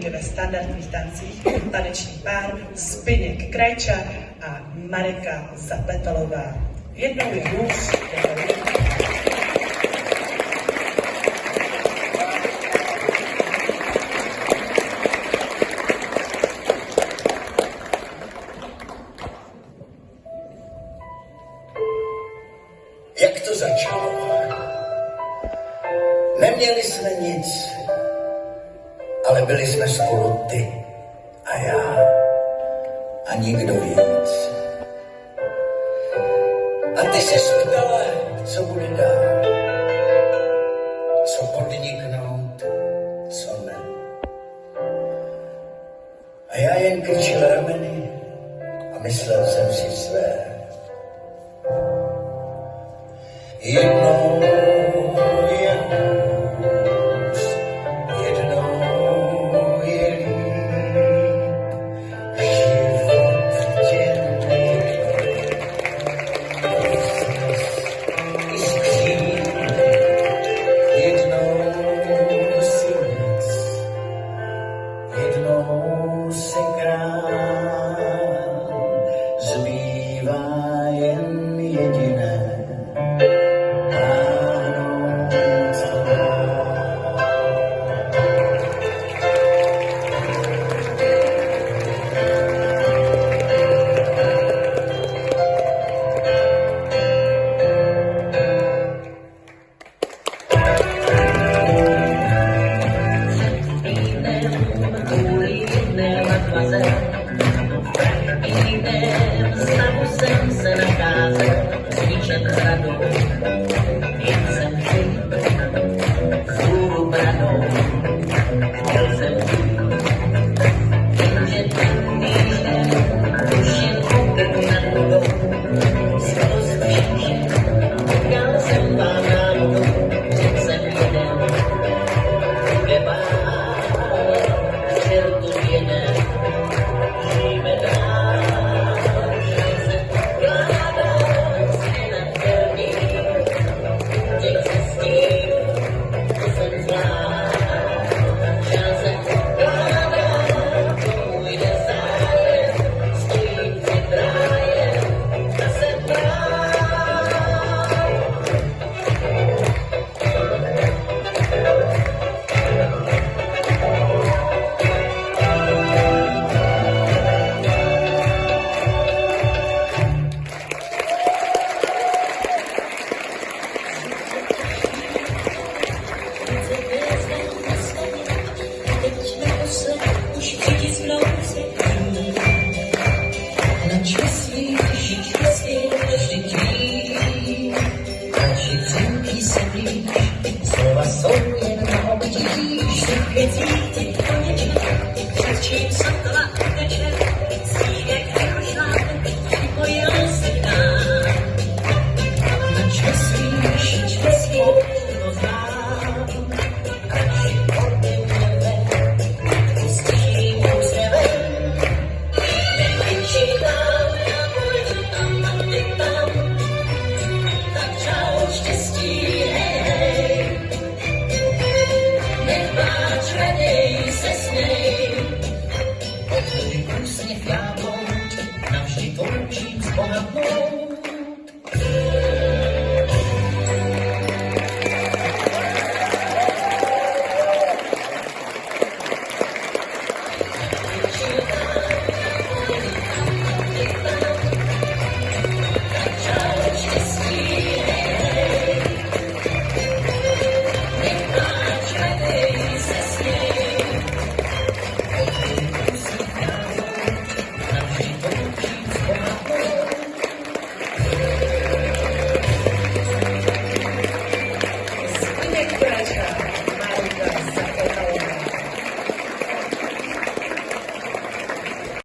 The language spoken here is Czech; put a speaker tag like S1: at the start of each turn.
S1: novinky ve standardních tancích, taneční pár Zbyněk Krajča a Marika Zapetalová. Jednou je hůř, jednou je líp.
S2: Jak to začalo? Neměli jsme nic, ale byli jsme spolu ty a já a nikdo víc. A ty se ptala, co bude dál, co podniknout, co ne. A já jen krčil rameny a myslel jsem si své. Jednou je hůř, jednou je líp, život tě nejde, i skříň, jednou si nic, jednou se krám, zbývá jen jediné. Slova jsou jen na obdíž, věcí ty konečně, před čím sotva teče,